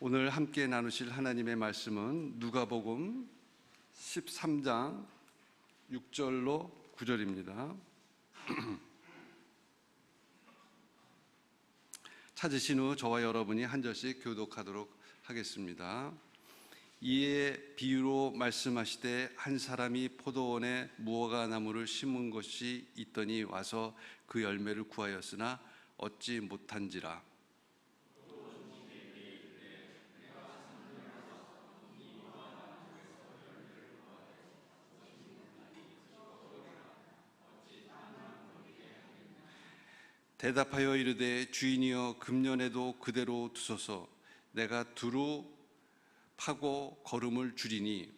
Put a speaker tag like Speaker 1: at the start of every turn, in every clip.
Speaker 1: 오늘 함께 나누실 하나님의 말씀은 누가복음 13장 6절로 9절입니다. 찾으신 후 저와 여러분이 한 절씩 교독하도록 하겠습니다. 이에 비유로 말씀하시되 한 사람이 포도원에 무화과 나무를 심은 것이 있더니 와서 그 열매를 구하였으나 얻지 못한지라. 대답하여 이르되 주인이여 금년에도 그대로 두소서. 내가 두루 파고 거름을 줄이니.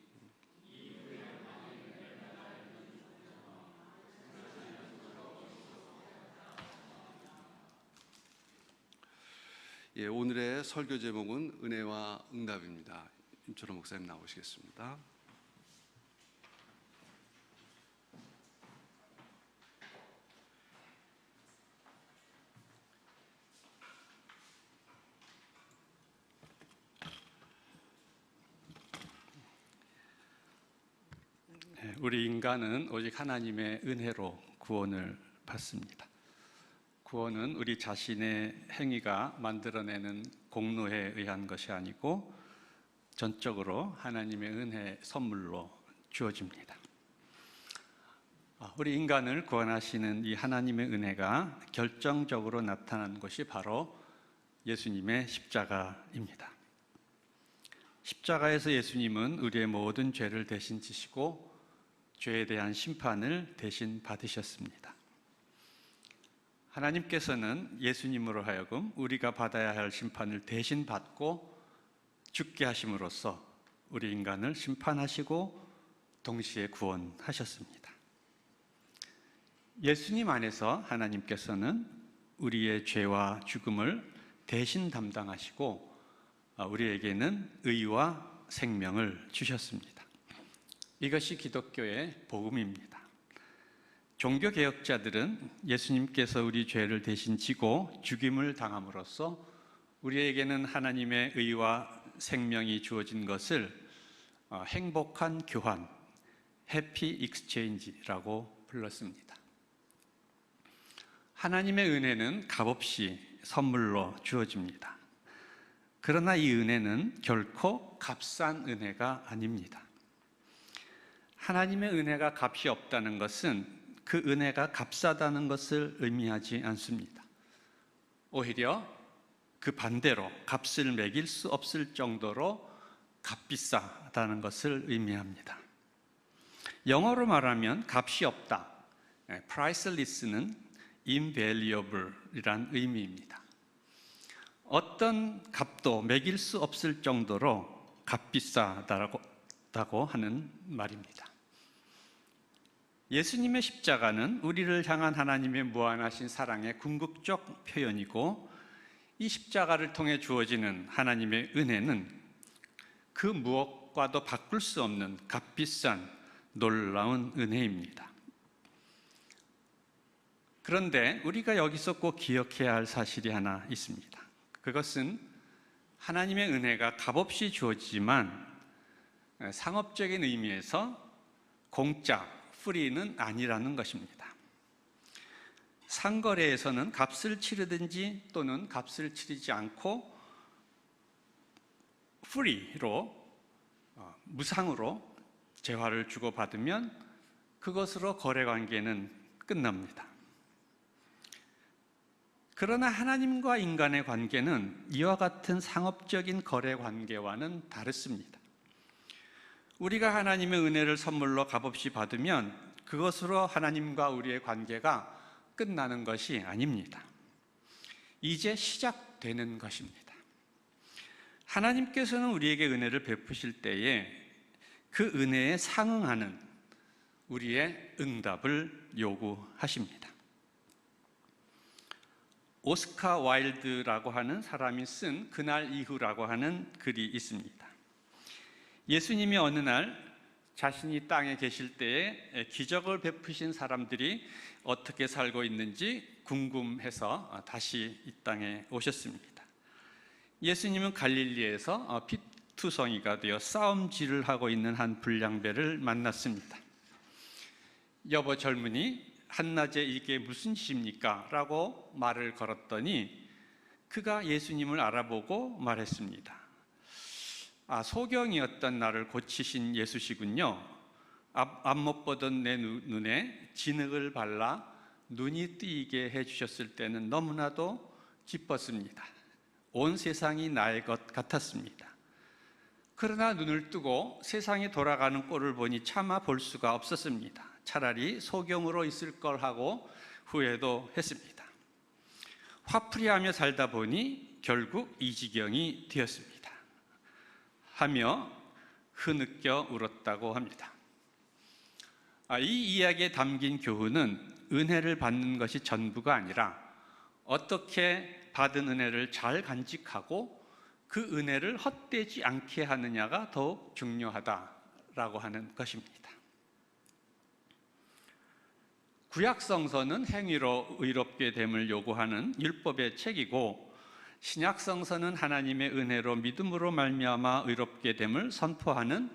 Speaker 1: 오늘의 설교 제목은 은혜와 응답입니다. 임철호 목사님 나오시겠습니다.
Speaker 2: 우리 인간은 오직 하나님의 은혜로 구원을 받습니다. 구원은 우리 자신의 행위가 만들어내는 공로에 의한 것이 아니고 전적으로 하나님의 은혜 선물로 주어집니다. 우리 인간을 구원하시는 이 하나님의 은혜가 결정적으로 나타난 것이 바로 예수님의 십자가입니다. 십자가에서 예수님은 우리의 모든 죄를 대신 지시고 죄에 대한 심판을 대신 받으셨습니다. 하나님께서는 예수님으로 하여금 우리가 받아야 할 심판을 대신 받고 죽게 하심으로써 우리 인간을 심판하시고 동시에 구원하셨습니다. 예수님 안에서 하나님께서는 우리의 죄와 죽음을 대신 담당하시고 우리에게는 의와 생명을 주셨습니다. 이것이 기독교의 복음입니다. 종교개혁자들은 예수님께서 우리 죄를 대신 지고 죽임을 당함으로써 우리에게는 하나님의 의와 생명이 주어진 것을 행복한 교환, 해피 익스체인지라고 불렀습니다. 하나님의 은혜는 값없이 선물로 주어집니다. 그러나 이 은혜는 결코 값싼 은혜가 아닙니다. 하나님의 은혜가 값이 없다는 것은 그 은혜가 값싸다는 것을 의미하지 않습니다. 오히려 그 반대로 값을 매길 수 없을 정도로 값비싸다는 것을 의미합니다. 영어로 말하면 값이 없다, priceless는 invaluable이란 의미입니다. 어떤 값도 매길 수 없을 정도로 값비싸다고 하는 말입니다. 예수님의 십자가는 우리를 향한 하나님의 무한하신 사랑의 궁극적 표현이고, 이 십자가를 통해 주어지는 하나님의 은혜는 그 무엇과도 바꿀 수 없는 값비싼 놀라운 은혜입니다. 그런데 우리가 여기서 꼭 기억해야 할 사실이 하나 있습니다. 그것은 하나님의 은혜가 값없이 주어지지만 상업적인 의미에서 공짜, 프리는 아니라는 것입니다. 상거래에서는 값을 치르든지 또는 값을 치르지 않고 프리로, 무상으로 재화를 주고받으면 그것으로 거래관계는 끝납니다. 그러나 하나님과 인간의 관계는 이와 같은 상업적인 거래관계와는 다릅니다. 우리가 하나님의 은혜를 선물로 값없이 받으면 그것으로 하나님과 우리의 관계가 끝나는 것이 아닙니다. 이제 시작되는 것입니다. 하나님께서는 우리에게 은혜를 베푸실 때에 그 은혜에 상응하는 우리의 응답을 요구하십니다. 오스카 와일드라고 하는 사람이 쓴 그날 이후라고 하는 글이 있습니다. 예수님이 어느 날 자신이 땅에 계실 때에 기적을 베푸신 사람들이 어떻게 살고 있는지 궁금해서 다시 이 땅에 오셨습니다. 예수님은 갈릴리에서 피투성이가 되어 싸움질을 하고 있는 한 불량배를 만났습니다. 여보 젊은이, 한낮에 이게 무슨 짓입니까? 라고 말을 걸었더니 그가 예수님을 알아보고 말했습니다. 소경이었던 나를 고치신 예수시군요. 앞 못 보던 내 눈에 진흙을 발라 눈이 뜨이게 해주셨을 때는 너무나도 기뻤습니다. 온 세상이 나의 것 같았습니다. 그러나 눈을 뜨고 세상이 돌아가는 꼴을 보니 차마 볼 수가 없었습니다. 차라리 소경으로 있을 걸 하고 후회도 했습니다. 화풀이하며 살다 보니 결국 이 지경이 되었습니다. 하며 흐느껴 울었다고 합니다. 이 이야기에 담긴 교훈은 은혜를 받는 것이 전부가 아니라 어떻게 받은 은혜를 잘 간직하고 그 은혜를 헛되지 않게 하느냐가 더욱 중요하다라고 하는 것입니다. 구약성서는 행위로 의롭게 됨을 요구하는 율법의 책이고, 신약성서는 하나님의 은혜로 믿음으로 말미암아 의롭게 됨을 선포하는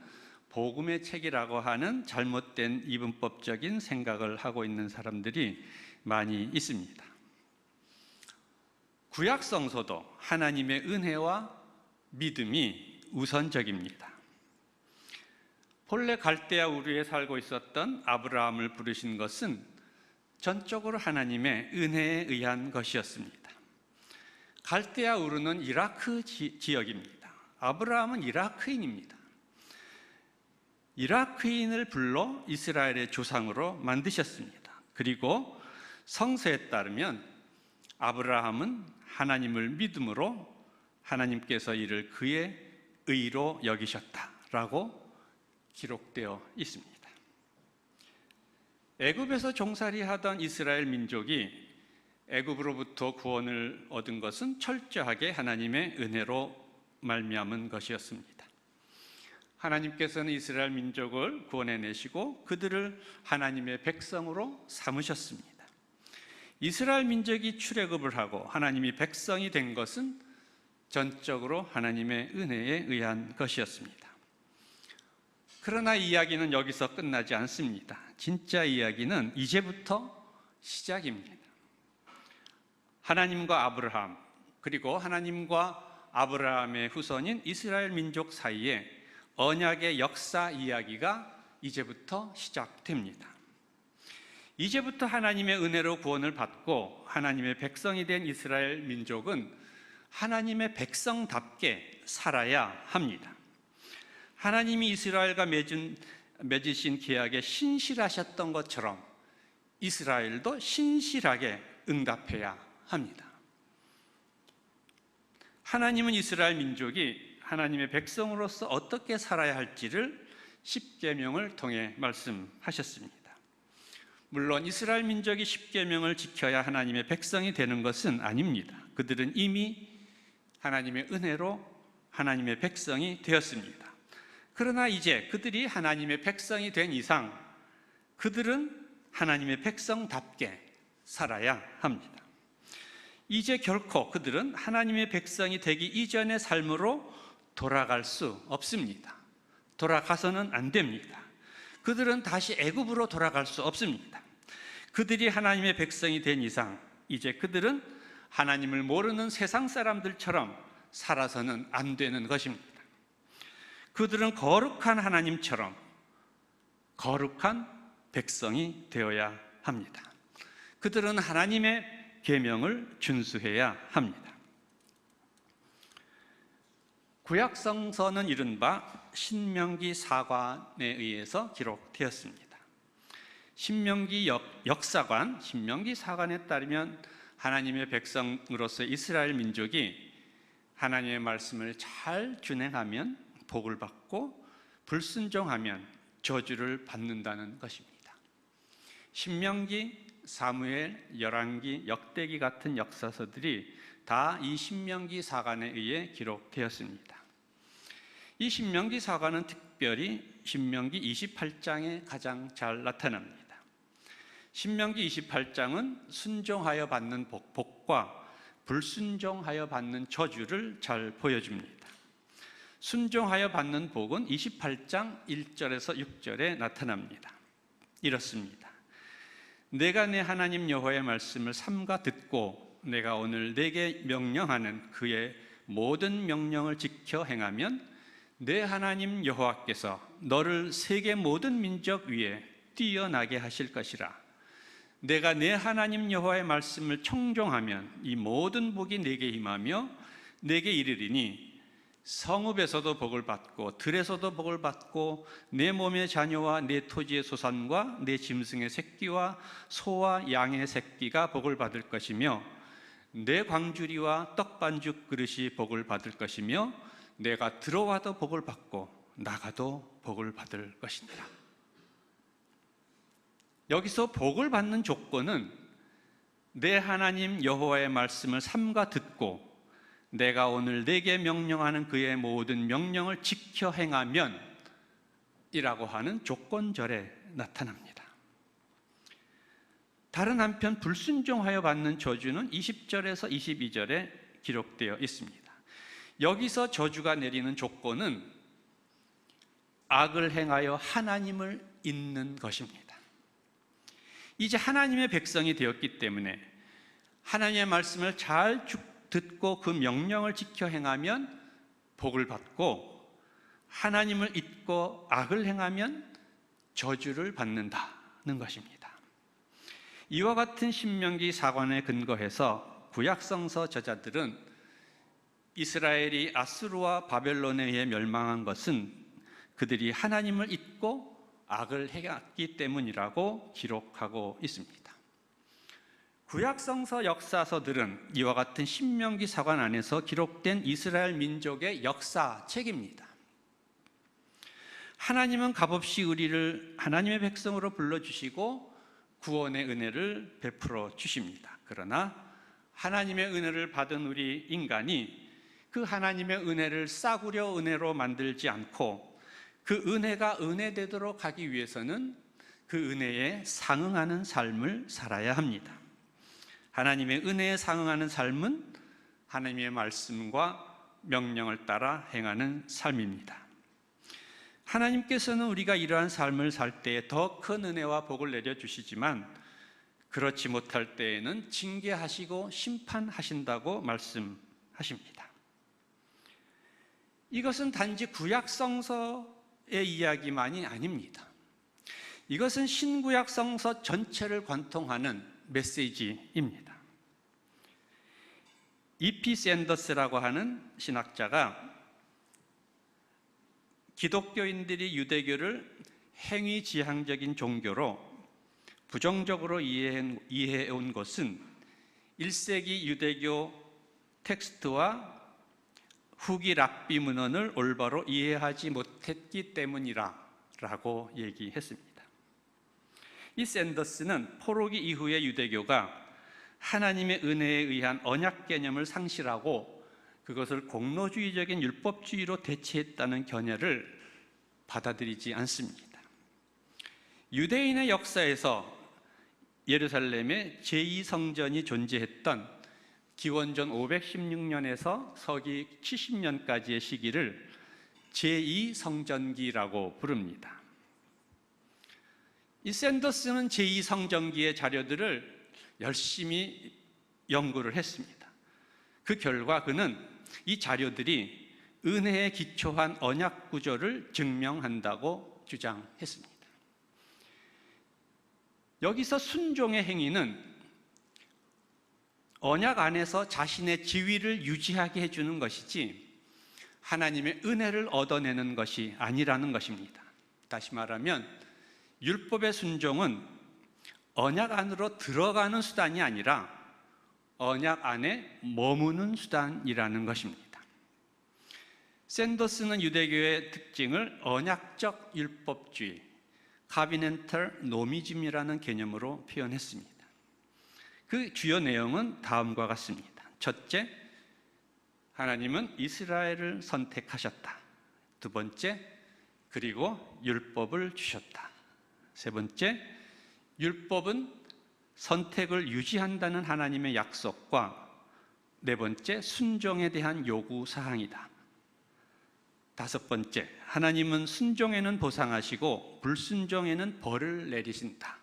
Speaker 2: 복음의 책이라고 하는 잘못된 이분법적인 생각을 하고 있는 사람들이 많이 있습니다. 구약성서도 하나님의 은혜와 믿음이 우선적입니다. 본래 갈대아 우르에 살고 있었던 아브라함을 부르신 것은 전적으로 하나님의 은혜에 의한 것이었습니다. 갈대아 우르는 이라크 지역입니다. 아브라함은 이라크인입니다. 이라크인을 불러 이스라엘의 조상으로 만드셨습니다. 그리고 성서에 따르면 아브라함은 하나님을 믿음으로 하나님께서 이를 그의 의로 여기셨다라고 기록되어 있습니다. 애굽에서 종살이하던 이스라엘 민족이 애굽으로부터 구원을 얻은 것은 철저하게 하나님의 은혜로 말미암은 것이었습니다. 하나님께서는 이스라엘 민족을 구원해내시고 그들을 하나님의 백성으로 삼으셨습니다. 이스라엘 민족이 출애굽을 하고 하나님이 백성이 된 것은 전적으로 하나님의 은혜에 의한 것이었습니다. 그러나 이야기는 여기서 끝나지 않습니다. 진짜 이야기는 이제부터 시작입니다. 하나님과 아브라함, 그리고 하나님과 아브라함의 후손인 이스라엘 민족 사이에 언약의 역사 이야기가 이제부터 시작됩니다. 이제부터 하나님의 은혜로 구원을 받고 하나님의 백성이 된 이스라엘 민족은 하나님의 백성답게 살아야 합니다. 하나님이 이스라엘과 맺으신 계약에 신실하셨던 것처럼 이스라엘도 신실하게 응답해야 합니다. 하나님은 이스라엘 민족이 하나님의 백성으로서 어떻게 살아야 할지를 십계명을 통해 말씀하셨습니다. 물론 이스라엘 민족이 십계명을 지켜야 하나님의 백성이 되는 것은 아닙니다. 그들은 이미 하나님의 은혜로 하나님의 백성이 되었습니다. 그러나 이제 그들이 하나님의 백성이 된 이상 그들은 하나님의 백성답게 살아야 합니다. 이제 결코 그들은 하나님의 백성이 되기 이전의 삶으로 돌아갈 수 없습니다. 돌아가서는 안 됩니다. 그들은 다시 애굽으로 돌아갈 수 없습니다. 그들이 하나님의 백성이 된 이상 이제 그들은 하나님을 모르는 세상 사람들처럼 살아서는 안 되는 것입니다. 그들은 거룩한 하나님처럼 거룩한 백성이 되어야 합니다. 그들은 하나님의 계명을 준수해야 합니다. 구약성서는 이른바 신명기 사관에 의해서 기록되었습니다. 신명기 역사관, 신명기 사관에 따르면 하나님의 백성으로서 이스라엘 민족이 하나님의 말씀을 잘 준행하면 복을 받고 불순종하면 저주를 받는다는 것입니다. 신명기, 사무엘, 열왕기, 역대기 같은 역사서들이 다 이 신명기 사관에 의해 기록되었습니다. 이 신명기 사관은 특별히 신명기 28장에 가장 잘 나타납니다. 신명기 28장은 순종하여 받는 복과 불순종하여 받는 저주를 잘 보여줍니다. 순종하여 받는 복은 28장 1절에서 6절에 나타납니다. 이렇습니다. 내가 내 하나님 여호와의 말씀을 삼가 듣고 내가 오늘 내게 명령하는 그의 모든 명령을 지켜 행하면 내 하나님 여호와께서 너를 세계 모든 민족 위에 뛰어나게 하실 것이라. 내가 내 하나님 여호와의 말씀을 청종하면 이 모든 복이 내게 임하며 내게 이르리니 성읍에서도 복을 받고 들에서도 복을 받고 내 몸의 자녀와 내 토지의 소산과 내 짐승의 새끼와 소와 양의 새끼가 복을 받을 것이며 내 광주리와 떡반죽 그릇이 복을 받을 것이며 내가 들어와도 복을 받고 나가도 복을 받을 것이니라. 여기서 복을 받는 조건은 내 하나님 여호와의 말씀을 삼가 듣고 내가 오늘 내게 명령하는 그의 모든 명령을 지켜 행하면 이라고 하는 조건절에 나타납니다. 다른 한편 불순종하여 받는 저주는 20절에서 22절에 기록되어 있습니다. 여기서 저주가 내리는 조건은 악을 행하여 하나님을 잊는 것입니다. 이제 하나님의 백성이 되었기 때문에 하나님의 말씀을 잘 듣고 그 명령을 지켜 행하면 복을 받고 하나님을 잊고 악을 행하면 저주를 받는다는 것입니다. 이와 같은 신명기 사관에 근거해서 구약성서 저자들은 이스라엘이 아수르와 바벨론에 의해 멸망한 것은 그들이 하나님을 잊고 악을 행했기 때문이라고 기록하고 있습니다. 구약성서 역사서들은 이와 같은 신명기 사관 안에서 기록된 이스라엘 민족의 역사책입니다. 하나님은 값없이 우리를 하나님의 백성으로 불러주시고 구원의 은혜를 베풀어 주십니다. 그러나 하나님의 은혜를 받은 우리 인간이 그 하나님의 은혜를 싸구려 은혜로 만들지 않고 그 은혜가 은혜되도록 하기 위해서는 그 은혜에 상응하는 삶을 살아야 합니다. 하나님의 은혜에 상응하는 삶은 하나님의 말씀과 명령을 따라 행하는 삶입니다. 하나님께서는 우리가 이러한 삶을 살 때에 더 큰 은혜와 복을 내려주시지만 그렇지 못할 때에는 징계하시고 심판하신다고 말씀하십니다. 이것은 단지 구약성서의 이야기만이 아닙니다. 이것은 신구약성서 전체를 관통하는 메시지입니다. E.P. 샌더스라고 하는 신학자가 기독교인들이 유대교를 행위지향적인 종교로 부정적으로 이해해온 것은 1세기 유대교 텍스트와 후기 랍비 문헌을 올바로 이해하지 못했기 때문이라고 얘기했습니다. 이 샌더스는 포로기 이후의 유대교가 하나님의 은혜에 의한 언약 개념을 상실하고 그것을 공로주의적인 율법주의로 대체했다는 견해를 받아들이지 않습니다. 유대인의 역사에서 예루살렘에 제2성전이 존재했던 기원전 516년에서 서기 70년까지의 시기를 제2성전기라고 부릅니다. 이 샌더스는 제2성전기의 자료들을 열심히 연구를 했습니다. 그 결과 그는 이 자료들이 은혜에 기초한 언약 구조를 증명한다고 주장했습니다. 여기서 순종의 행위는 언약 안에서 자신의 지위를 유지하게 해주는 것이지 하나님의 은혜를 얻어내는 것이 아니라는 것입니다. 다시 말하면 율법의 순종은 언약 안으로 들어가는 수단이 아니라 언약 안에 머무는 수단이라는 것입니다. 샌더스는 유대교의 특징을 언약적 율법주의, 카비넨털 노미즘이라는 개념으로 표현했습니다. 그 주요 내용은 다음과 같습니다. 첫째, 하나님은 이스라엘을 선택하셨다. 두 번째, 그리고 율법을 주셨다. 세 번째, 율법은 선택을 유지한다는 하나님의 약속과 네 번째, 순종에 대한 요구 사항이다. 다섯 번째, 하나님은 순종에는 보상하시고 불순종에는 벌을 내리신다.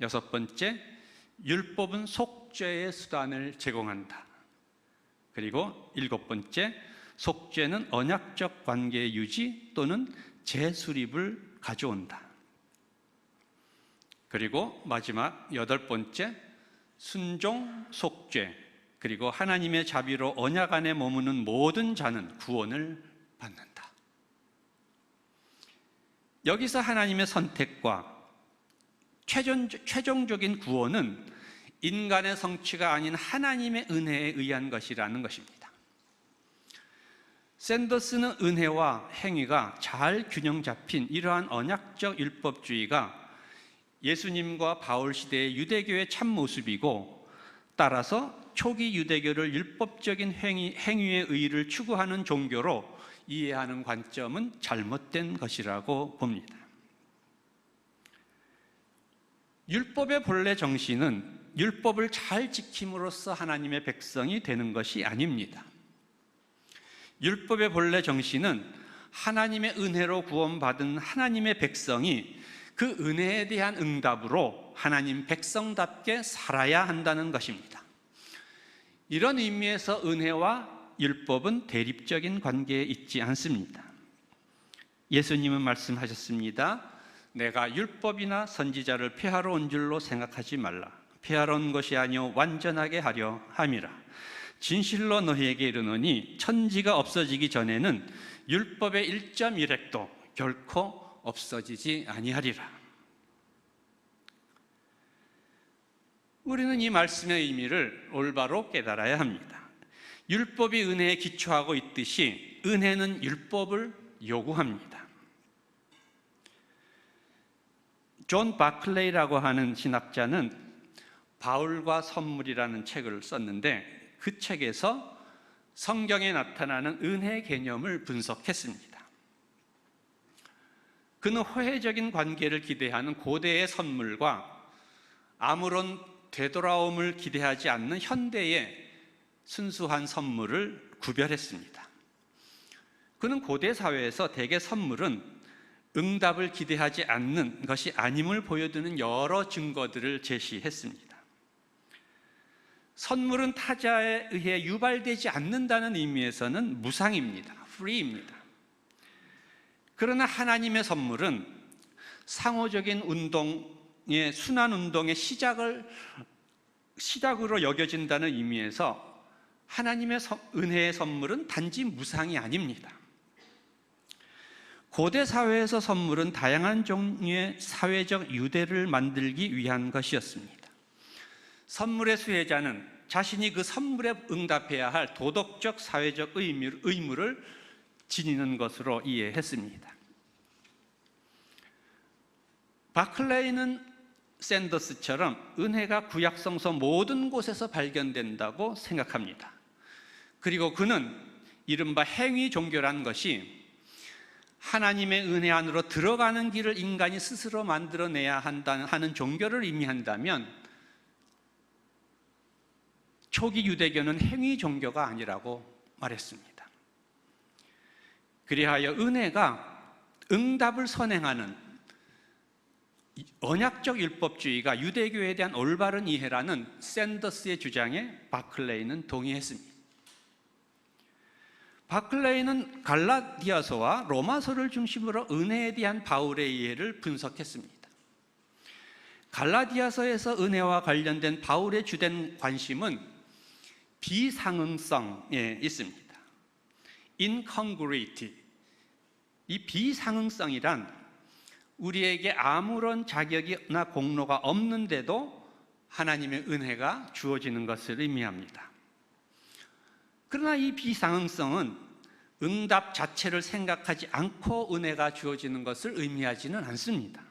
Speaker 2: 여섯 번째, 율법은 속죄의 수단을 제공한다. 그리고 일곱 번째, 속죄는 언약적 관계의 유지 또는 재수립을 가져온다. 그리고 마지막 여덟 번째, 순종, 속죄, 그리고 하나님의 자비로 언약 안에 머무는 모든 자는 구원을 받는다. 여기서 하나님의 선택과 최종적인 구원은 인간의 성취가 아닌 하나님의 은혜에 의한 것이라는 것입니다. 샌더스는 은혜와 행위가 잘 균형 잡힌 이러한 언약적 율법주의가 예수님과 바울 시대의 유대교의 참모습이고, 따라서 초기 유대교를 율법적인 행위의 의의를 추구하는 종교로 이해하는 관점은 잘못된 것이라고 봅니다. 율법의 본래 정신은 율법을 잘 지킴으로써 하나님의 백성이 되는 것이 아닙니다. 율법의 본래 정신은 하나님의 은혜로 구원받은 하나님의 백성이 그 은혜에 대한 응답으로 하나님 백성답게 살아야 한다는 것입니다. 이런 의미에서 은혜와 율법은 대립적인 관계에 있지 않습니다. 예수님은 말씀하셨습니다. 내가 율법이나 선지자를 폐하러 온 줄로 생각하지 말라. 폐하러 온 것이 아니요 완전하게 하려 함이라. 진실로 너희에게 이르노니 천지가 없어지기 전에는 율법의 1.1획도 결코 없어지지 아니하리라. 우리는 이 말씀의 의미를 올바로 깨달아야 합니다. 율법이 은혜에 기초하고 있듯이 은혜는 율법을 요구합니다. 존 바클레이라고 하는 신학자는 바울과 선물이라는 책을 썼는데, 그 책에서 성경에 나타나는 은혜 개념을 분석했습니다. 그는 호혜적인 관계를 기대하는 고대의 선물과 아무런 되돌아옴을 기대하지 않는 현대의 순수한 선물을 구별했습니다. 그는 고대 사회에서 대개 선물은 응답을 기대하지 않는 것이 아님을 보여주는 여러 증거들을 제시했습니다. 선물은 타자에 의해 유발되지 않는다는 의미에서는 무상입니다. free입니다. 그러나 하나님의 선물은 상호적인 운동의 순환 운동의 시작으로 여겨진다는 의미에서 하나님의 은혜의 선물은 단지 무상이 아닙니다. 고대 사회에서 선물은 다양한 종류의 사회적 유대를 만들기 위한 것이었습니다. 선물의 수혜자는 자신이 그 선물에 응답해야 할 도덕적 사회적 의무를 지니는 것으로 이해했습니다. 바클레이는 샌더스처럼 은혜가 구약성서 모든 곳에서 발견된다고 생각합니다. 그리고 그는 이른바 행위 종교란 것이 하나님의 은혜 안으로 들어가는 길을 인간이 스스로 만들어내야 하는 종교를 의미한다면, 초기 유대교는 행위 종교가 아니라고 말했습니다. 그리하여 은혜가 응답을 선행하는 언약적 율법주의가 유대교에 대한 올바른 이해라는 샌더스의 주장에 바클레이는 동의했습니다. 바클레이는 갈라디아서와 로마서를 중심으로 은혜에 대한 바울의 이해를 분석했습니다. 갈라디아서에서 은혜와 관련된 바울의 주된 관심은 비상응성에 있습니다. incongruity. 이 비상응성이란 우리에게 아무런 자격이나 공로가 없는데도 하나님의 은혜가 주어지는 것을 의미합니다. 그러나 이 비상응성은 응답 자체를 생각하지 않고 은혜가 주어지는 것을 의미하지는 않습니다.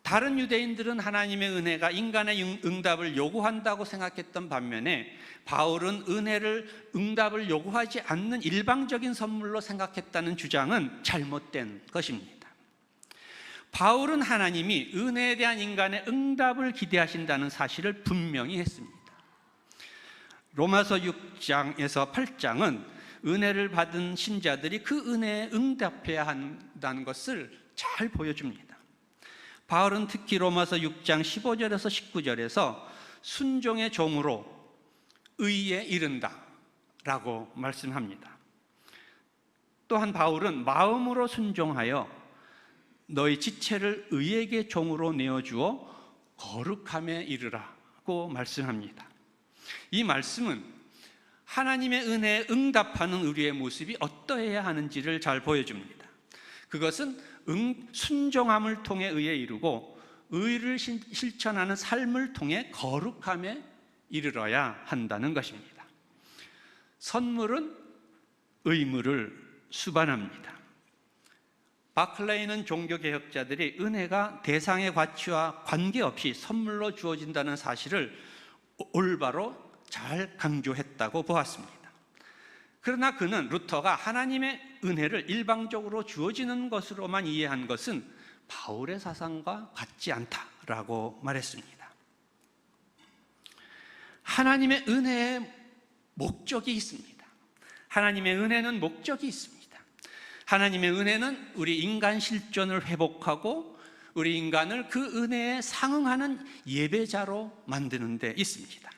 Speaker 2: 다른 유대인들은 하나님의 은혜가 인간의 응답을 요구한다고 생각했던 반면에 바울은 응답을 요구하지 않는 일방적인 선물로 생각했다는 주장은 잘못된 것입니다. 바울은 하나님이 은혜에 대한 인간의 응답을 기대하신다는 사실을 분명히 했습니다. 로마서 6장에서 8장은 은혜를 받은 신자들이 그 은혜에 응답해야 한다는 것을 잘 보여줍니다. 바울은 특히 로마서 6장 15절에서 19절에서 순종의 종으로 의에 이른다 라고 말씀합니다. 또한 바울은 마음으로 순종하여 너희 지체를 의에게 종으로 내어주어 거룩함에 이르라고 말씀합니다. 이 말씀은 하나님의 은혜에 응답하는 우리의 모습이 어떠해야 하는지를 잘 보여줍니다. 그것은 순종함을 통해 의에 이르고 의를 실천하는 삶을 통해 거룩함에 이르러야 한다는 것입니다. 선물은 의무를 수반합니다. 바클레이는 종교개혁자들이 은혜가 대상의 가치와 관계없이 선물로 주어진다는 사실을 올바로 잘 강조했다고 보았습니다. 그러나 그는 루터가 하나님의 은혜를 일방적으로 주어지는 것으로만 이해한 것은 바울의 사상과 같지 않다라고 말했습니다. 하나님의 은혜에 목적이 있습니다. 하나님의 은혜는 목적이 있습니다. 하나님의 은혜는 우리 인간 실존을 회복하고 우리 인간을 그 은혜에 상응하는 예배자로 만드는 데 있습니다.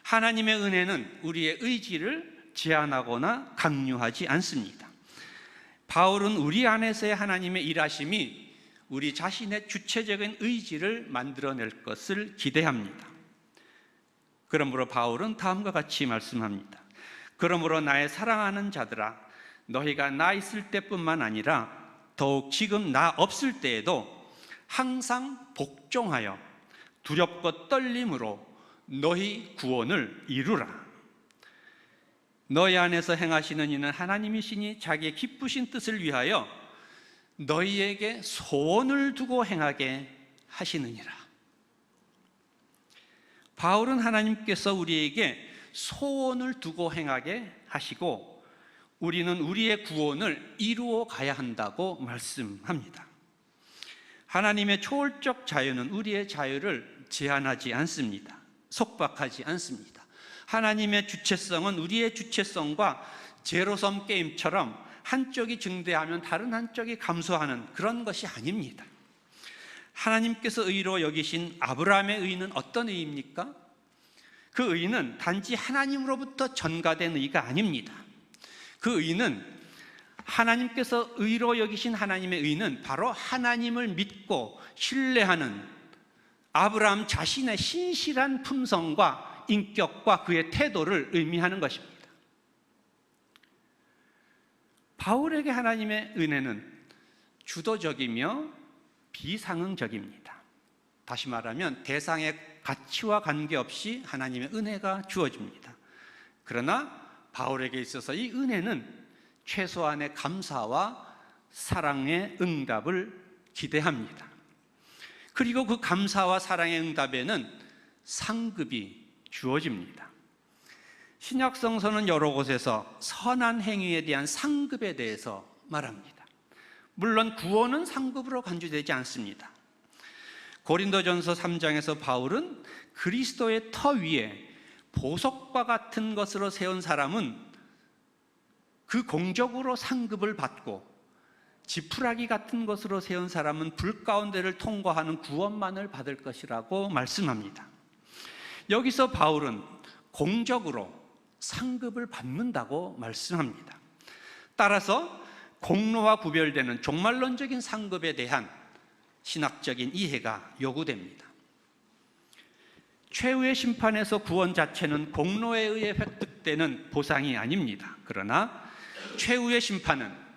Speaker 2: 하나님의 은혜는 우리의 의지를 제한하거나 강요하지 않습니다. 바울은 우리 안에서의 하나님의 일하심이 우리 자신의 주체적인 의지를 만들어낼 것을 기대합니다. 그러므로 바울은 다음과 같이 말씀합니다. 그러므로 나의 사랑하는 자들아, 너희가 나 있을 때뿐만 아니라 더욱 지금 나 없을 때에도 항상 복종하여 두렵고 떨림으로 너희 구원을 이루라. 너희 안에서 행하시는 이는 하나님이시니 자기의 기쁘신 뜻을 위하여 너희에게 소원을 두고 행하게 하시느니라. 바울은 하나님께서 우리에게 소원을 두고 행하게 하시고 우리는 우리의 구원을 이루어 가야 한다고 말씀합니다. 하나님의 초월적 자유는 우리의 자유를 제한하지 않습니다. 속박하지 않습니다. 하나님의 주체성은 우리의 주체성과 제로섬 게임처럼 한쪽이 증대하면 다른 한쪽이 감소하는 그런 것이 아닙니다. 하나님께서 의로 여기신 아브라함의 의는 어떤 의입니까? 그 의는 단지 하나님으로부터 전가된 의가 아닙니다. 그 의는 하나님께서 의로 여기신 하나님의 의는 바로 하나님을 믿고 신뢰하는 아브라함 자신의 신실한 품성과 인격과 그의 태도를 의미하는 것입니다. 바울에게 하나님의 은혜는 주도적이며 비상응적입니다. 다시 말하면 대상의 가치와 관계없이 하나님의 은혜가 주어집니다. 그러나 바울에게 있어서 이 은혜는 최소한의 감사와 사랑의 응답을 기대합니다. 그리고 그 감사와 사랑의 응답에는 상급이 주어집니다. 신약 성서는 여러 곳에서 선한 행위에 대한 상급에 대해서 말합니다. 물론 구원은 상급으로 간주되지 않습니다. 고린도전서 3장에서 바울은 그리스도의 터 위에 보석과 같은 것으로 세운 사람은 그 공적으로 상급을 받고 지푸라기 같은 것으로 세운 사람은 불 가운데를 통과하는 구원만을 받을 것이라고 말씀합니다. 여기서 바울은 공적으로 상급을 받는다고 말씀합니다. 따라서 공로와 구별되는 종말론적인 상급에 대한 신학적인 이해가 요구됩니다. 최후의 심판에서 구원 자체는 공로에 의해 획득되는 보상이 아닙니다. 그러나 최후의 심판은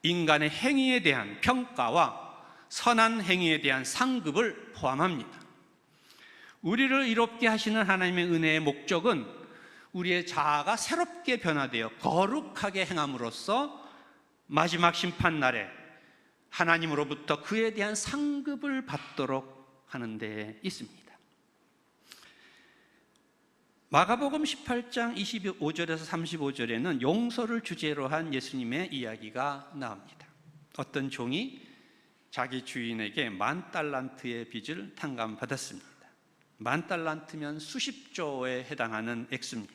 Speaker 2: 인간의 행위에 대한 평가와 선한 행위에 대한 상급을 포함합니다. 우리를 이롭게 하시는 하나님의 은혜의 목적은 우리의 자아가 새롭게 변화되어 거룩하게 행함으로써 마지막 심판날에 하나님으로부터 그에 대한 상급을 받도록 하는 데 있습니다. 마가복음 18장 25절에서 35절에는 용서를 주제로 한 예수님의 이야기가 나옵니다. 어떤 종이 자기 주인에게 10,000달란트의 빚을 탕감받았습니다. $10,000,000면 수십조에 해당하는 액수입니다.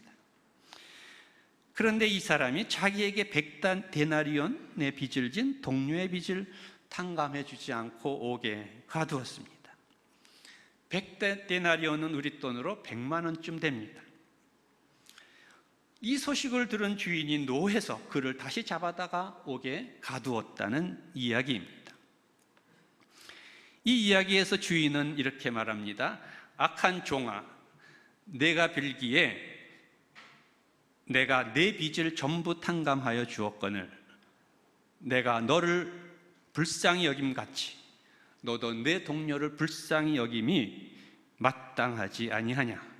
Speaker 2: 그런데 이 사람이 자기에게 100데나리온의 빚을 진 동료의 빚을 탕감해 주지 않고 옥에 가두었습니다. 100데나리온은 우리 돈으로 100만 원쯤 됩니다. 이 소식을 들은 주인이 노해서 그를 다시 잡아다가 옥에 가두었다는 이야기입니다. 이 이야기에서 주인은 이렇게 말합니다. 악한 종아, 내가 빌기에 내가 내 빚을 전부 탕감하여 주었거늘 내가 너를 불쌍히 여김같이 너도 내 동료를 불쌍히 여김이 마땅하지 아니하냐.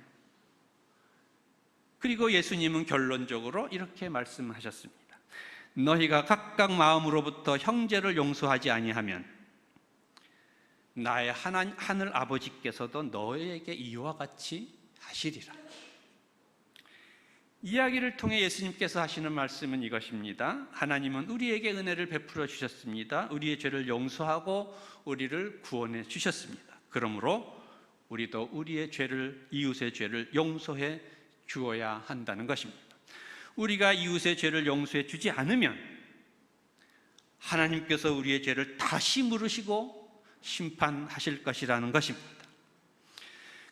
Speaker 2: 그리고 예수님은 결론적으로 이렇게 말씀하셨습니다. 너희가 각각 마음으로부터 형제를 용서하지 아니하면 나의 하늘 아버지께서도 너희에게 이와 같이 하시리라. 이야기를 통해 예수님께서 하시는 말씀은 이것입니다. 하나님은 우리에게 은혜를 베풀어 주셨습니다. 우리의 죄를 용서하고 우리를 구원해 주셨습니다. 그러므로 우리도 우리의 죄를, 이웃의 죄를 용서해 주어야 한다는 것입니다. 우리가 이웃의 죄를 용서해 주지 않으면 하나님께서 우리의 죄를 다시 물으시고 심판하실 것이라는 것입니다.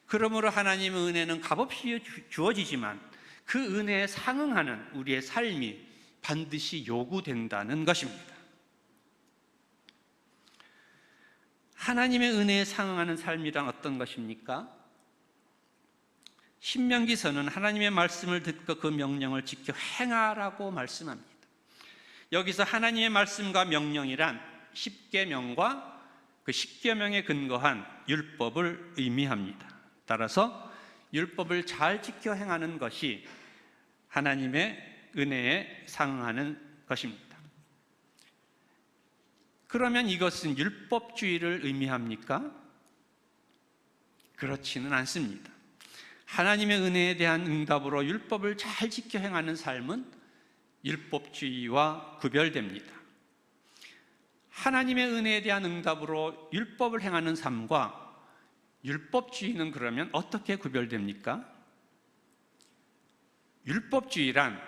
Speaker 2: 그러므로 하나님의 은혜는 값없이 주어지지만 그 은혜에 상응하는 우리의 삶이 반드시 요구된다는 것입니다. 하나님의 은혜에 상응하는 삶이란 어떤 것입니까? 신명기서는 하나님의 말씀을 듣고 그 명령을 지켜 행하라고 말씀합니다. 여기서 하나님의 말씀과 명령이란 십계명과 그 십계명에 근거한 율법을 의미합니다. 따라서 율법을 잘 지켜 행하는 것이 하나님의 은혜에 상응하는 것입니다. 그러면 이것은 율법주의를 의미합니까? 그렇지는 않습니다. 하나님의 은혜에 대한 응답으로 율법을 잘 지켜 행하는 삶은 율법주의와 구별됩니다. 하나님의 은혜에 대한 응답으로 율법을 행하는 삶과 율법주의는 그러면 어떻게 구별됩니까? 율법주의란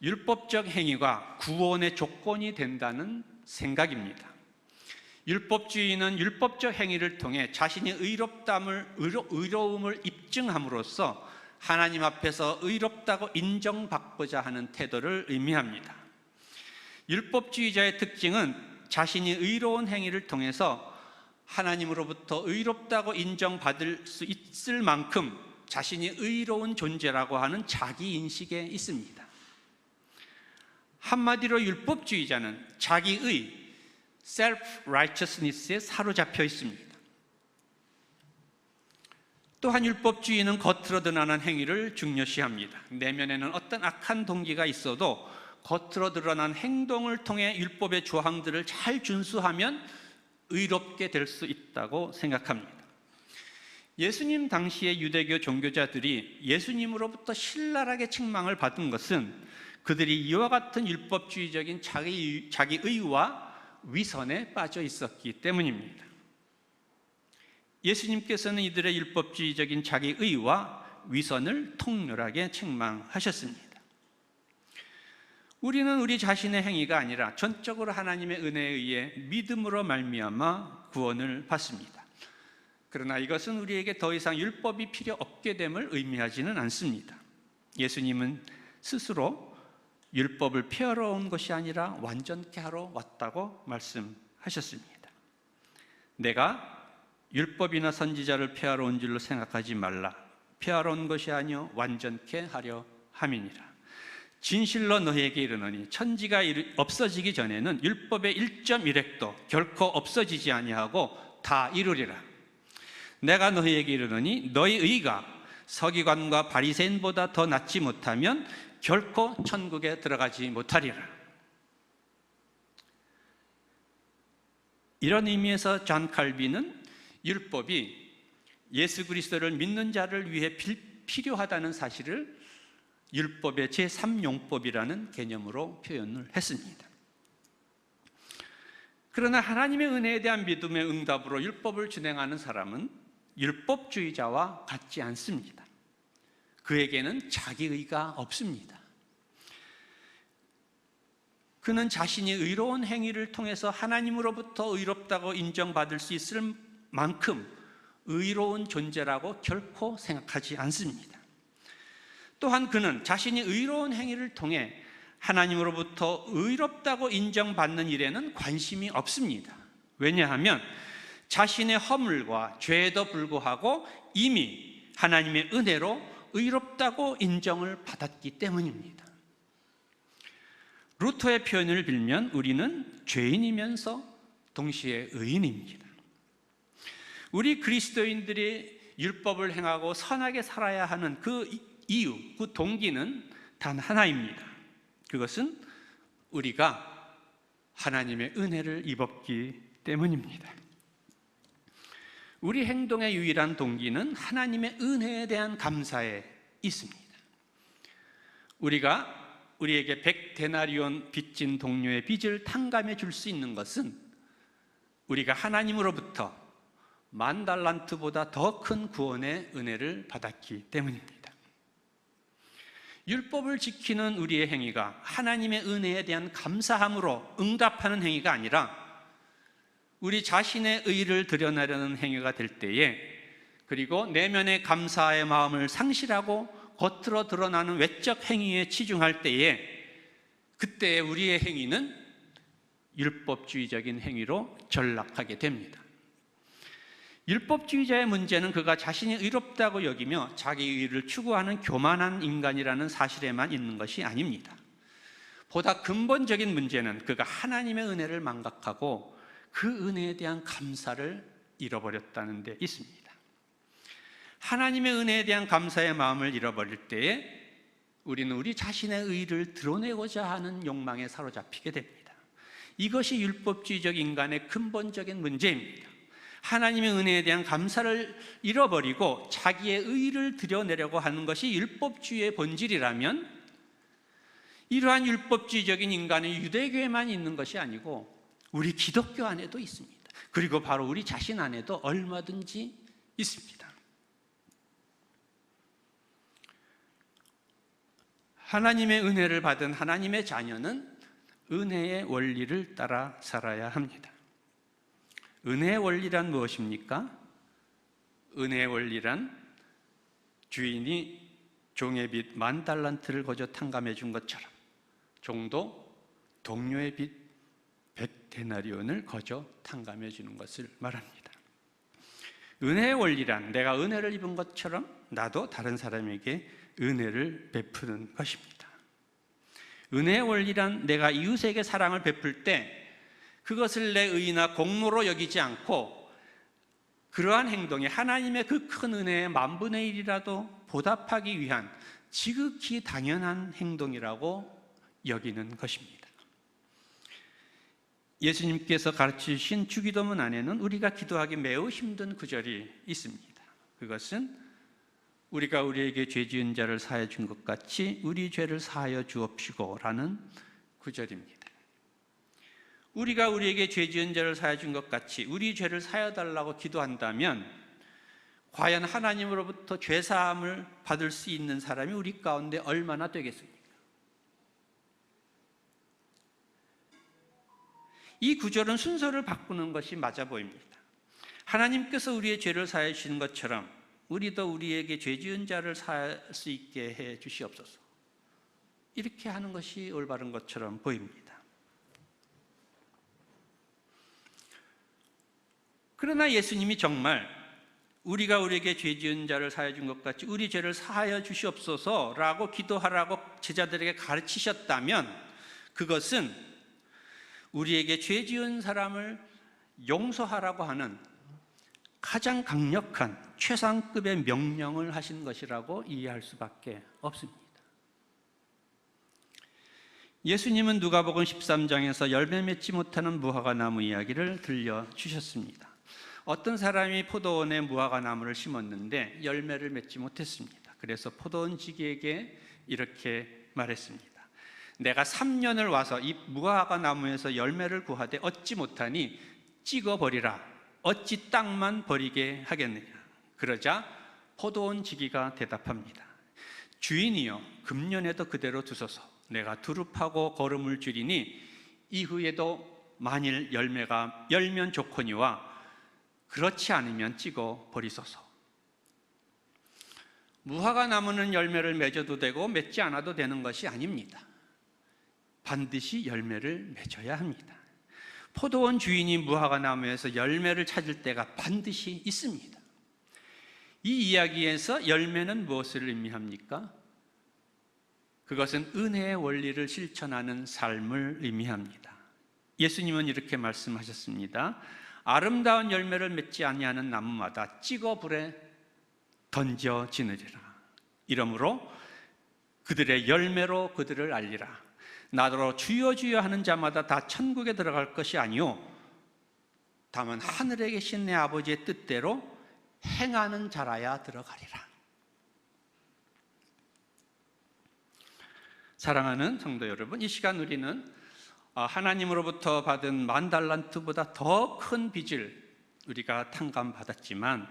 Speaker 2: 율법적 행위가 구원의 조건이 된다는 생각입니다. 율법주의는 율법적 행위를 통해 자신의 의로움을 입증함으로써 하나님 앞에서 의롭다고 인정받고자 하는 태도를 의미합니다. 율법주의자의 특징은 자신이 의로운 행위를 통해서 하나님으로부터 의롭다고 인정받을 수 있을 만큼 자신이 의로운 존재라고 하는 자기인식에 있습니다. 한마디로 율법주의자는 자기의 self-righteousness에 사로잡혀 있습니다. 또한 율법주의는 겉으로 드러나는 행위를 중요시합니다. 내면에는 어떤 악한 동기가 있어도 겉으로 드러난 행동을 통해 율법의 조항들을 잘 준수하면 의롭게 될 수 있다고 생각합니다. 예수님 당시의 유대교 종교자들이 예수님으로부터 신랄하게 책망을 받은 것은 그들이 이와 같은 율법주의적인 자기의와 위선에 빠져 있었기 때문입니다. 예수님께서는 이들의 율법주의적인 자기의와 위선을 통렬하게 책망하셨습니다. 우리는 우리 자신의 행위가 아니라 전적으로 하나님의 은혜에 의해 믿음으로 말미암아 구원을 받습니다. 그러나 이것은 우리에게 더 이상 율법이 필요 없게 됨을 의미하지는 않습니다. 예수님은 스스로 율법을 폐하러 온 것이 아니라 완전케 하러 왔다고 말씀하셨습니다. 내가 율법이나 선지자를 폐하러 온 줄로 생각하지 말라. 폐하러 온 것이 아니요 완전케 하려 함이니라. 진실로 너희에게 이르노니 천지가 없어지기 전에는 율법의 1.1획도 결코 없어지지 아니하고 다 이루리라. 내가 너희에게 이르노니 너희 의가 서기관과 바리새인보다 더 낫지 못하면 결코 천국에 들어가지 못하리라. 이런 의미에서 존 칼빈은 율법이 예수 그리스도를 믿는 자를 위해 필요하다는 사실을 율법의 제3용법이라는 개념으로 표현을 했습니다. 그러나 하나님의 은혜에 대한 믿음의 응답으로 율법을 준행하는 사람은 율법주의자와 같지 않습니다. 그에게는 자기의가 없습니다. 그는 자신이 의로운 행위를 통해서 하나님으로부터 의롭다고 인정받을 수 있을 만큼 의로운 존재라고 결코 생각하지 않습니다. 또한 그는 자신이 의로운 행위를 통해 하나님으로부터 의롭다고 인정받는 일에는 관심이 없습니다. 왜냐하면 자신의 허물과 죄에도 불구하고 이미 하나님의 은혜로 의롭다고 인정을 받았기 때문입니다. 루터의 표현을 빌면 우리는 죄인이면서 동시에 의인입니다. 우리 그리스도인들이 율법을 행하고 선하게 살아야 하는 그 이유, 그 동기는 단 하나입니다. 그것은 우리가 하나님의 은혜를 입었기 때문입니다. 우리 행동의 유일한 동기는 하나님의 은혜에 대한 감사에 있습니다. 우리가 우리에게 100데나리온 빚진 동료의 빚을 탕감해 줄 수 있는 것은 우리가 하나님으로부터 10,000달란트보다 더 큰 구원의 은혜를 받았기 때문입니다. 율법을 지키는 우리의 행위가 하나님의 은혜에 대한 감사함으로 응답하는 행위가 아니라 우리 자신의 의를 드러내려는 행위가 될 때에, 그리고 내면의 감사의 마음을 상실하고 겉으로 드러나는 외적 행위에 치중할 때에, 그때 우리의 행위는 율법주의적인 행위로 전락하게 됩니다. 율법주의자의 문제는 그가 자신이 의롭다고 여기며 자기 의를 추구하는 교만한 인간이라는 사실에만 있는 것이 아닙니다. 보다 근본적인 문제는 그가 하나님의 은혜를 망각하고 그 은혜에 대한 감사를 잃어버렸다는 데 있습니다. 하나님의 은혜에 대한 감사의 마음을 잃어버릴 때에 우리는 우리 자신의 의를 드러내고자 하는 욕망에 사로잡히게 됩니다. 이것이 율법주의적 인간의 근본적인 문제입니다. 하나님의 은혜에 대한 감사를 잃어버리고 자기의 의를 드러내려고 하는 것이 율법주의의 본질이라면, 이러한 율법주의적인 인간은 유대교에만 있는 것이 아니고 우리 기독교 안에도 있습니다. 그리고 바로 우리 자신 안에도 얼마든지 있습니다. 하나님의 은혜를 받은 하나님의 자녀는 은혜의 원리를 따라 살아야 합니다. 은혜의 원리란 무엇입니까? 은혜의 원리란 주인이 종의 빚 10,000달란트를 거저 탕감해 준 것처럼 종도 동료의 빚 100데나리온을 거저 탕감해 주는 것을 말합니다. 은혜의 원리란 내가 은혜를 입은 것처럼 나도 다른 사람에게 은혜를 베푸는 것입니다. 은혜의 원리란 내가 이웃에게 사랑을 베풀 때 그것을 내 의나 공로로 여기지 않고 그러한 행동이 하나님의 그 큰 은혜의 10,000분의 1이라도 보답하기 위한 지극히 당연한 행동이라고 여기는 것입니다. 예수님께서 가르치신 주기도문 안에는 우리가 기도하기 매우 힘든 구절이 있습니다. 그것은 우리가 우리에게 죄 지은 자를 사하여 준 것 같이 우리 죄를 사하여 주옵시고 라는 구절입니다. 우리가 우리에게 죄 지은 자를 사하여 준 것 같이 우리 죄를 사하여 달라고 기도한다면 과연 하나님으로부터 죄 사함을 받을 수 있는 사람이 우리 가운데 얼마나 되겠습니까? 이 구절은 순서를 바꾸는 것이 맞아 보입니다. 하나님께서 우리의 죄를 사하여 주시는 것처럼 우리도 우리에게 죄 지은 자를 사할 수 있게 해 주시옵소서. 이렇게 하는 것이 올바른 것처럼 보입니다. 그러나 예수님이 정말 우리가 우리에게 죄 지은 자를 사하여 준 것 같이 우리 죄를 사하여 주시옵소서라고 기도하라고 제자들에게 가르치셨다면 그것은 우리에게 죄 지은 사람을 용서하라고 하는 가장 강력한 최상급의 명령을 하신 것이라고 이해할 수밖에 없습니다. 예수님은 누가복음 13장에서 열매 맺지 못하는 무화과나무 이야기를 들려주셨습니다. 어떤 사람이 포도원에 무화과나무를 심었는데 열매를 맺지 못했습니다. 그래서 포도원지기에게 이렇게 말했습니다. 내가 3년을 와서 이 무화과나무에서 열매를 구하되 얻지 못하니 찍어버리라. 어찌 땅만 버리게 하겠느냐. 그러자 포도원 지기가 대답합니다. 주인이여, 금년에도 그대로 두소서. 내가 두릅하고 거름을 줄이니 이후에도 만일 열매가 열면 좋거니와 그렇지 않으면 찍어 버리소서. 무화과 나무는 열매를 맺어도 되고 맺지 않아도 되는 것이 아닙니다. 반드시 열매를 맺어야 합니다. 포도원 주인이 무화과 나무에서 열매를 찾을 때가 반드시 있습니다. 이 이야기에서 열매는 무엇을 의미합니까? 그것은 은혜의 원리를 실천하는 삶을 의미합니다. 예수님은 이렇게 말씀하셨습니다. 아름다운 열매를 맺지 아니하는 나무마다 찍어 불에 던져지느니라. 이러므로 그들의 열매로 그들을 알리라. 나더러 주여 주여 하는 자마다 다 천국에 들어갈 것이 아니요 다만 하늘에 계신 내 아버지의 뜻대로 행하는 자라야 들어가리라. 사랑하는 성도 여러분, 이 시간 우리는 하나님으로부터 받은 10,000달란트보다 더 큰 빚을 우리가 탕감받았지만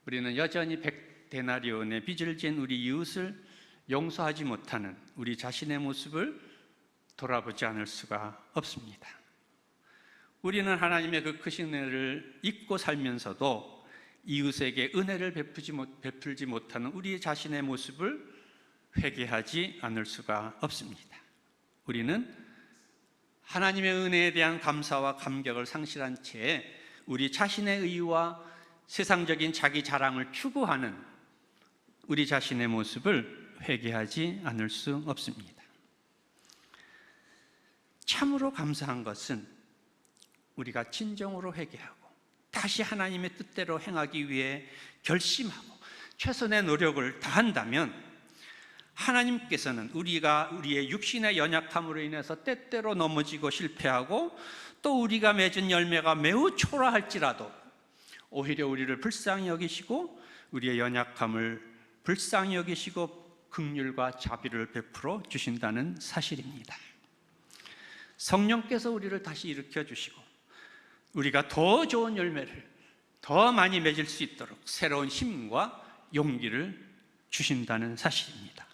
Speaker 2: 우리는 여전히 100데나리온의 빚을 진 우리 이웃을 용서하지 못하는 우리 자신의 모습을 돌아보지 않을 수가 없습니다. 우리는 하나님의 그 크신 은혜를 잊고 살면서도 이웃에게 은혜를 베풀지 못하는 우리 자신의 모습을 회개하지 않을 수가 없습니다. 우리는 하나님의 은혜에 대한 감사와 감격을 상실한 채 우리 자신의 의와 세상적인 자기 자랑을 추구하는 우리 자신의 모습을 회개하지 않을 수 없습니다. 참으로 감사한 것은 우리가 진정으로 회개하고 다시 하나님의 뜻대로 행하기 위해 결심하고 최선의 노력을 다한다면 하나님께서는 우리의 육신의 연약함으로 인해서 때때로 넘어지고 실패하고 또 우리가 맺은 열매가 매우 초라할지라도 오히려 우리를 불쌍히 여기시고 우리의 연약함을 불쌍히 여기시고 긍휼과 자비를 베풀어 주신다는 사실입니다. 성령께서 우리를 다시 일으켜 주시고 우리가 더 좋은 열매를 더 많이 맺을 수 있도록 새로운 힘과 용기를 주신다는 사실입니다.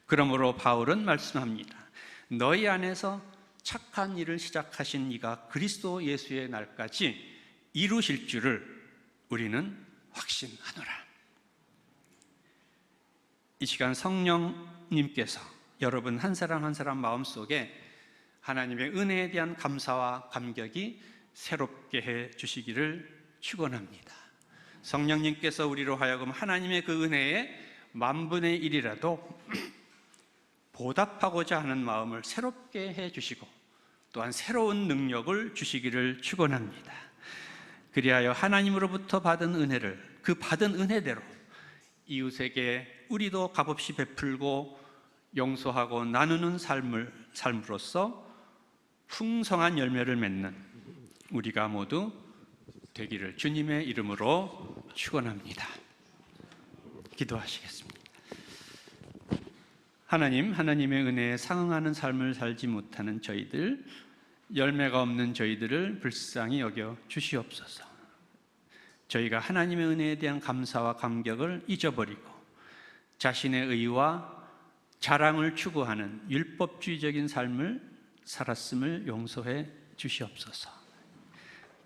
Speaker 2: 그러므로 바울은 말씀합니다. 너희 안에서 착한 일을 시작하신 이가 그리스도 예수의 날까지 이루실 줄을 우리는 확신하노라. 이 시간 성령님께서 여러분 한 사람 한 사람 마음속에 하나님의 은혜에 대한 감사와 감격이 새롭게 해 주시기를 축원합니다. 성령님께서 우리로 하여금 하나님의 그 은혜에 10,000분의 1이라도 보답하고자 하는 마음을 새롭게 해 주시고 또한 새로운 능력을 주시기를 축원합니다. 그리하여 하나님으로부터 받은 은혜를 그 받은 은혜대로 이웃에게 우리도 값없이 베풀고 용서하고 나누는 삶으로써 풍성한 열매를 맺는 우리가 모두 되기를 주님의 이름으로 축원합니다. 기도하시겠습니다. 하나님의 은혜에 상응하는 삶을 살지 못하는 저희들, 열매가 없는 저희들을 불쌍히 여겨 주시옵소서. 저희가 하나님의 은혜에 대한 감사와 감격을 잊어버리고 자신의 의와 자랑을 추구하는 율법주의적인 삶을 살았음을 용서해 주시옵소서.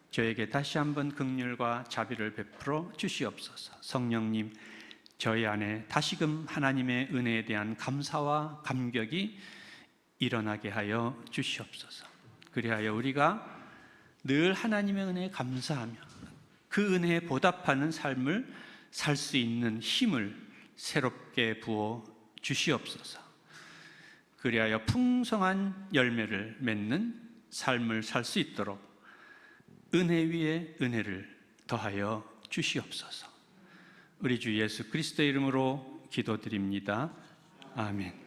Speaker 2: 저에게 다시 한번 긍휼과 자비를 베풀어 주시옵소서. 성령님, 저희 안에 다시금 하나님의 은혜에 대한 감사와 감격이 일어나게 하여 주시옵소서. 그리하여 우리가 늘 하나님의 은혜에 감사하며 그 은혜에 보답하는 삶을 살 수 있는 힘을 새롭게 부어 주시옵소서. 그리하여 풍성한 열매를 맺는 삶을 살 수 있도록 은혜 위에 은혜를 더하여 주시옵소서. 우리 주 예수 그리스도의 이름으로 기도드립니다. 아멘.